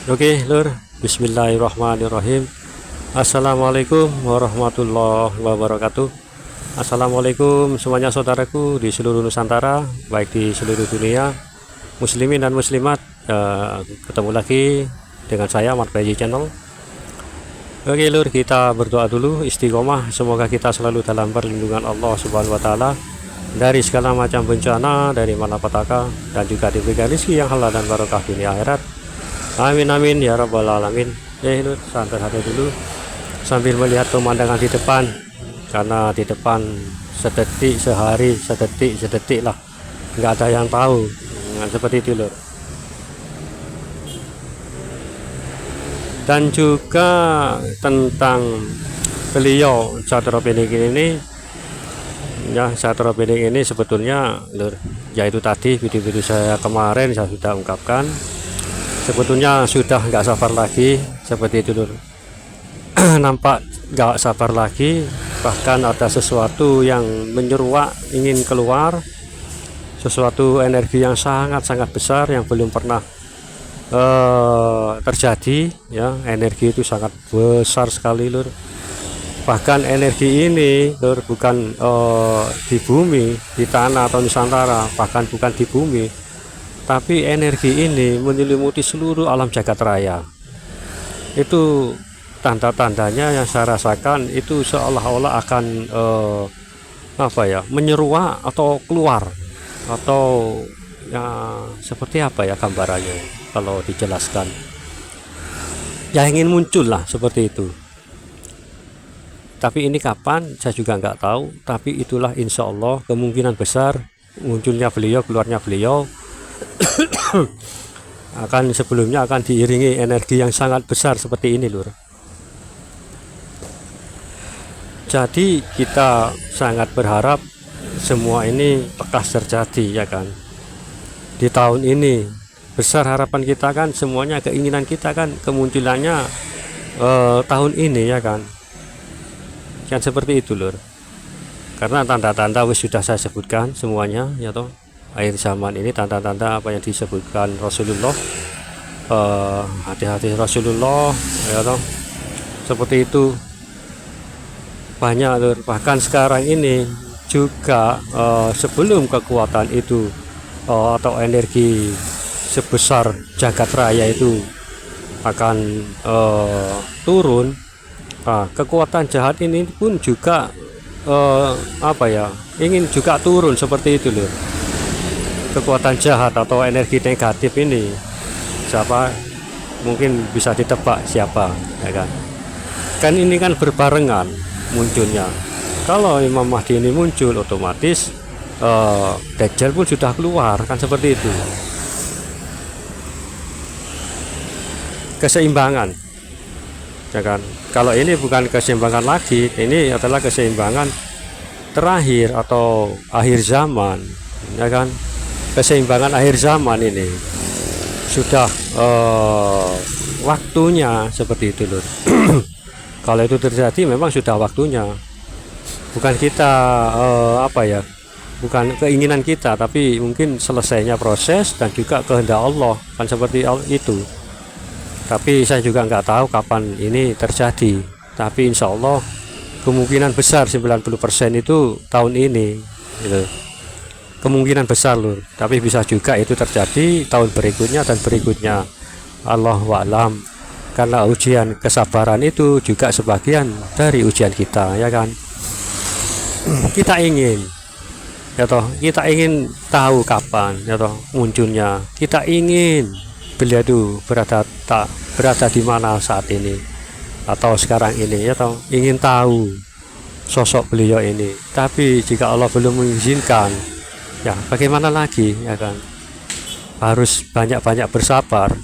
Oke, Lur. Bismillahirrahmanirrahim. Assalamualaikum warahmatullahi wabarakatuh. Assalamualaikum semuanya saudaraku di seluruh Nusantara, baik di seluruh dunia, muslimin dan muslimat. Ketemu lagi dengan saya Mat Bayi Channel. Oke, Lur, kita berdoa dulu istiqomah. Semoga kita selalu dalam perlindungan Allah Subhanahu wa taala dari segala macam bencana, dari malapetaka, dan juga diberikan rezeki yang halal dan barokah dunia akhirat. Amin amin ya rabbal alamin. Lur, santai-santai dulu sambil melihat pemandangan di depan, karena di depan sedetik, sehari, sedetik lah, nggak ada yang tahu. Seperti itu, Lur. Dan juga tentang beliau Satrio Bening ini, ya, Satrio Bening ini sebetulnya, Lur, yaitu tadi video-video saya kemarin saya sudah ungkapkan, sebetulnya sudah nggak sabar lagi, seperti itu, Lur. Nampak nggak sabar lagi, bahkan ada sesuatu yang menyeruak ingin keluar, sesuatu energi yang sangat-sangat besar yang belum pernah terjadi, ya. Energi itu sangat besar sekali, Lur. Bahkan energi ini, Lur, bukan di bumi, di tanah atau Nusantara, bahkan bukan di bumi, tapi energi ini menyelimuti seluruh alam jagat raya. Itu tanda-tandanya yang saya rasakan itu seolah-olah akan menyeruak atau keluar, atau ya seperti apa ya gambarannya kalau dijelaskan, ya ingin muncul lah seperti itu. Tapi ini kapan saya juga nggak tahu, tapi itulah insya Allah kemungkinan besar munculnya beliau, keluarnya beliau sebelumnya akan diiringi energi yang sangat besar seperti ini, Lur. Jadi kita sangat berharap semua ini lekas terjadi, ya kan, di tahun ini. Besar harapan kita kan, semuanya keinginan kita kan kemunculannya tahun ini, ya kan seperti itu, Lur. Karena tanda-tanda sudah saya sebutkan semuanya, ya toh. Akhir zaman ini tanda-tanda apa yang disebutkan Rasulullah, hati-hati Rasulullah, ya toh, seperti itu banyak, Lur. Bahkan sekarang ini juga sebelum kekuatan itu atau energi sebesar jagat raya itu akan turun, kekuatan jahat ini pun juga ingin juga turun seperti itu, Lur. Kekuatan jahat atau energi negatif ini, siapa mungkin bisa ditebak siapa, ya kan ini kan berbarengan munculnya. Kalau Imam Mahdi ini muncul, otomatis Dajjal pun sudah keluar, kan seperti itu. Keseimbangan, ya kan. Kalau ini bukan keseimbangan lagi, ini adalah keseimbangan terakhir atau akhir zaman, ya kan. Keseimbangan akhir zaman ini sudah waktunya seperti itu, Lur. Kalau itu terjadi memang sudah waktunya, bukan kita bukan keinginan kita, tapi mungkin selesainya proses dan juga kehendak Allah, kan seperti itu. Tapi saya juga nggak tahu kapan ini terjadi, tapi insya Allah kemungkinan besar 90% itu tahun ini, gitu. Kemungkinan besar, Lur. Tapi bisa juga itu terjadi tahun berikutnya dan berikutnya, Allahu a'lam. Karena ujian kesabaran itu juga sebagian dari ujian kita, ya kan. Kita ingin, ya toh, kita ingin tahu kapan, ya toh, munculnya. Kita ingin beliau itu berada di mana saat ini atau sekarang ini, ya toh, ingin tahu sosok beliau ini. Tapi jika Allah belum mengizinkan, ya bagaimana lagi, ya kan. Harus banyak-banyak bersabar,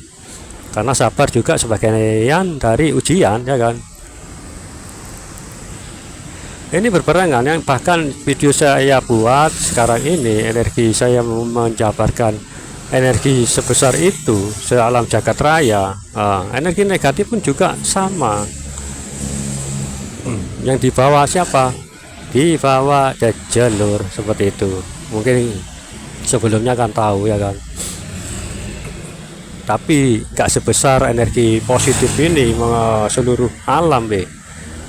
karena sabar juga sebagian dari ujian, ya kan. Ini berperangan, yang bahkan video saya buat sekarang ini, energi saya menjabarkan energi sebesar itu sealam jagat raya. Energi negatif pun juga sama. Yang dibawa siapa? Dibawa Dajjal, Lur, seperti itu. Mungkin sebelumnya kan tahu, ya kan. tapi nggak sebesar energi positif ini seluruh alam be.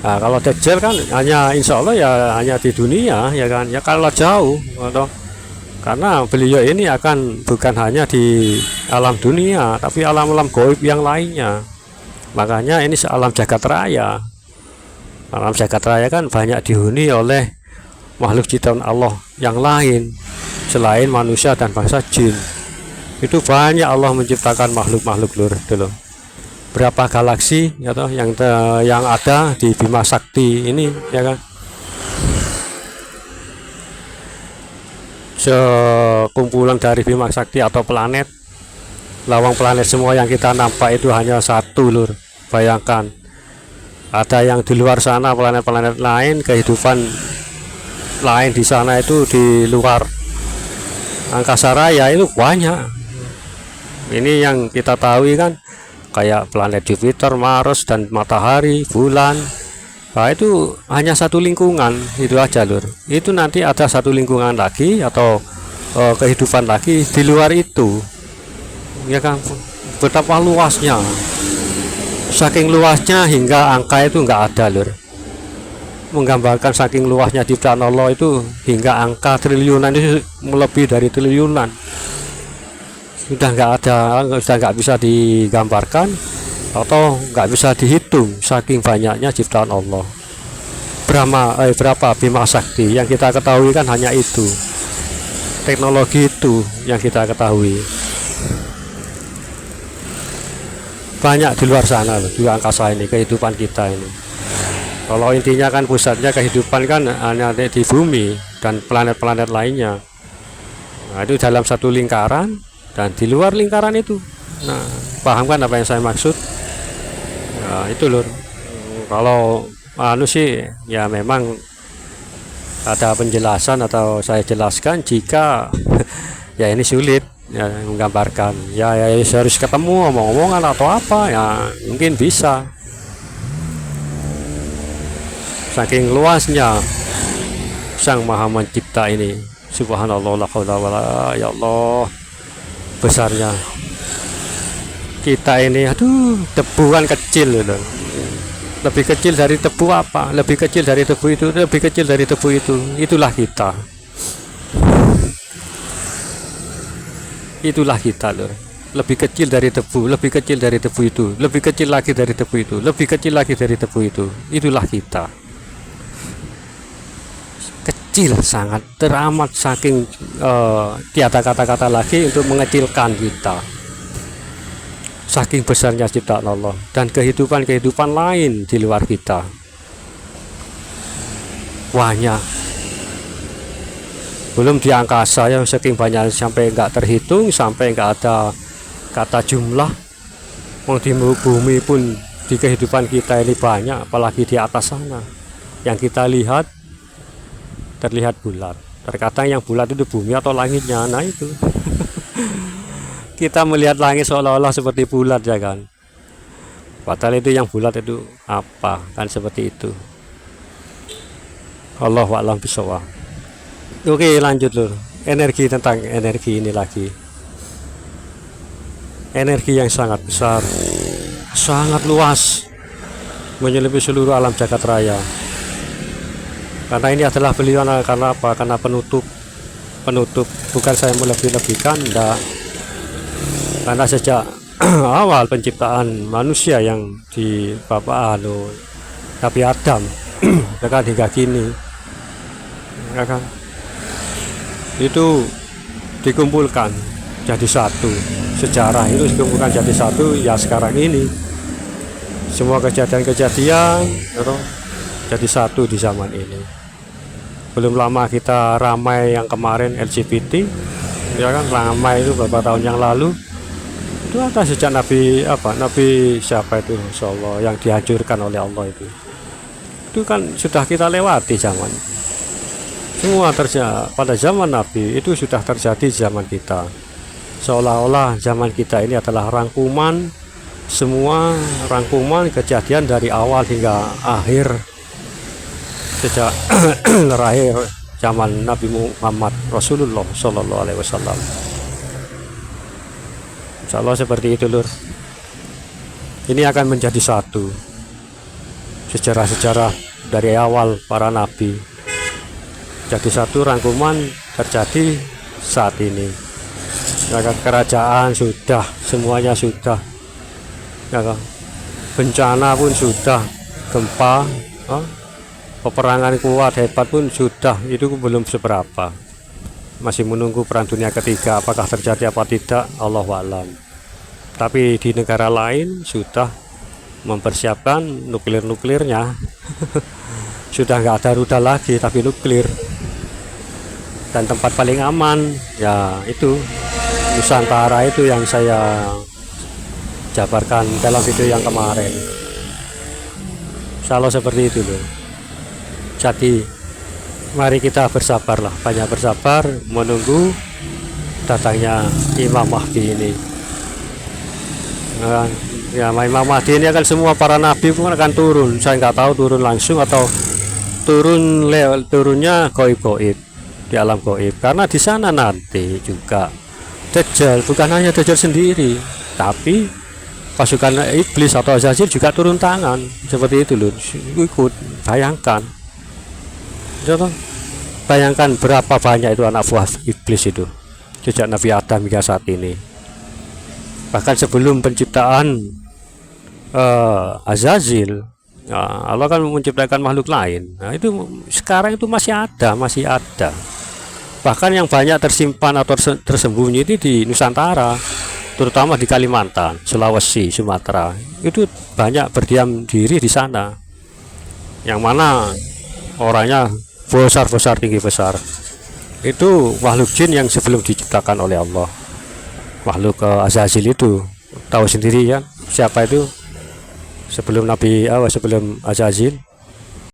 Nah, kalau Dajjal kan hanya insya Allah ya hanya di dunia ya kan, ya kalau jauh atau karena beliau ini akan bukan hanya di alam dunia tapi alam-alam gaib yang lainnya. Makanya ini alam jagat raya. Alam jagat raya kan banyak dihuni oleh makhluk ciptaan Allah yang lain selain manusia dan bangsa jin. Itu banyak Allah menciptakan makhluk-makhluk lur dulu. Berapa galaksi atau yang ada di Bima Sakti ini ya kan. Sekumpulan dari Bima Sakti atau planet, lawang planet semua yang kita nampak itu hanya satu lur. Bayangkan ada yang di luar sana, planet-planet lain, kehidupan lain di sana itu di luar angkasa raya itu banyak. Ini yang kita tahu kan kayak planet Jupiter, Mars, dan matahari, bulan. Nah itu hanya satu lingkungan itu aja lur. Itu nanti ada satu lingkungan lagi atau kehidupan lagi di luar itu ya kan. Betapa luasnya, saking luasnya hingga angka itu enggak ada lur. Menggambarkan saking luasnya ciptaan Allah itu hingga angka triliunan itu melebihi dari triliunan. Sudah enggak ada, sudah enggak bisa digambarkan atau nggak bisa dihitung saking banyaknya ciptaan Allah. Berapa Bima Sakti yang kita ketahui kan hanya itu, teknologi itu yang kita ketahui. Banyak di luar sana loh, di angkasa ini kehidupan kita ini. Kalau intinya kan pusatnya kehidupan kan hanya di bumi dan planet-planet lainnya. Nah, itu dalam satu lingkaran dan di luar lingkaran itu. Nah, paham kan apa yang saya maksud? Nah, itu lur. Kalau sih ya memang ada penjelasan atau saya jelaskan jika ya ini sulit ya menggambarkan ya harus ketemu omong-omongan atau apa ya mungkin bisa. Saking luasnya Sang Maha Mencipta ini, subhanallah la haula wala, ya Allah besarnya kita ini. Aduh, debuan kecil loh. Lebih kecil dari debu apa? Lebih kecil dari debu itu, lebih kecil dari debu itu. Itulah kita. Itulah kita loh. Lebih kecil dari debu, lebih kecil dari debu itu, lebih kecil lagi dari debu itu, lebih kecil lagi dari debu itu. Itulah kita. Kecil sangat teramat saking tiada kata-kata lagi untuk mengecilkan kita. Saking besarnya ciptaan Allah dan kehidupan-kehidupan lain di luar kita banyak. Belum di angkasa yang saking banyak sampai enggak terhitung, sampai enggak ada kata jumlah. Mau di bumi pun di kehidupan kita ini banyak, apalagi di atas sana yang kita lihat terlihat bulat. Terkadang yang bulat itu bumi atau langitnya. Nah itu kita melihat langit seolah-olah seperti bulat ya kan, padahal itu yang bulat itu apa kan, seperti itu. Allahu a'lam bishawab. Oke lanjut lur, energi, tentang energi ini lagi, energi yang sangat besar, sangat luas, menyelimuti seluruh alam jagat raya. Karena ini adalah beliau, karena apa? Karena penutup, bukan saya melebih-lebihkan, enggak. Karena sejak awal penciptaan manusia yang di Bapak Nabi Adam kan hingga kini ya kan, itu dikumpulkan jadi satu. Sejarah itu dikumpulkan jadi satu ya sekarang ini. Semua kejadian-kejadian jadi satu di zaman ini. Belum lama kita ramai yang kemarin LGBT ya kan, ramai itu beberapa tahun yang lalu. Itu ada sejak Nabi siapa itu, insyaallah, yang dihancurkan oleh Allah itu kan sudah kita lewati zaman. Semua terjadi pada zaman Nabi, itu sudah terjadi di zaman kita. Seolah-olah zaman kita ini adalah rangkuman, semua rangkuman kejadian dari awal hingga akhir sejak lahir zaman Nabi Muhammad Rasulullah Sallallahu Alaihi Wasallam. Insya Allah seperti itu lur. Ini akan menjadi satu sejarah-sejarah dari awal para nabi, jadi satu rangkuman terjadi saat ini. Ya kan, kerajaan sudah, semuanya sudah, ya kan, bencana pun sudah, gempa, peperangan kuat hebat pun sudah, itu belum seberapa. Masih menunggu perang dunia ketiga, apakah terjadi apa tidak, Allahu a'lam. Tapi di negara lain sudah mempersiapkan nuklir-nuklirnya. Sudah nggak ada rudal lagi tapi nuklir. Dan tempat paling aman ya itu Nusantara, itu yang saya jabarkan dalam video yang kemarin. Selalu seperti itu loh. Jadi mari kita bersabarlah, banyak bersabar menunggu datangnya Imam Mahdi ini. Nah, ya Imam Mahdi ini akan semua para nabi pun akan turun. Saya nggak tahu turun langsung atau turunnya goib-goib di alam goib, karena di sana nanti juga Dajjal, bukan hanya Dajjal sendiri, tapi pasukan iblis atau Azazil juga turun tangan seperti itu loh. Ikut bayangkan, bayangkan berapa banyak itu anak buah iblis itu sejak Nabi Adam hingga saat ini. Bahkan sebelum penciptaan Azazil, Allah kan menciptakan makhluk lain. Nah, itu sekarang itu masih ada. Bahkan yang banyak tersimpan atau tersembunyi itu di Nusantara, terutama di Kalimantan, Sulawesi, Sumatera. Itu banyak berdiam diri di sana, yang mana orangnya besar, tinggi besar. Itu makhluk jin yang sebelum diciptakan oleh Allah. Makhluk Azazil itu tahu sendiri kan siapa itu sebelum sebelum Azazil.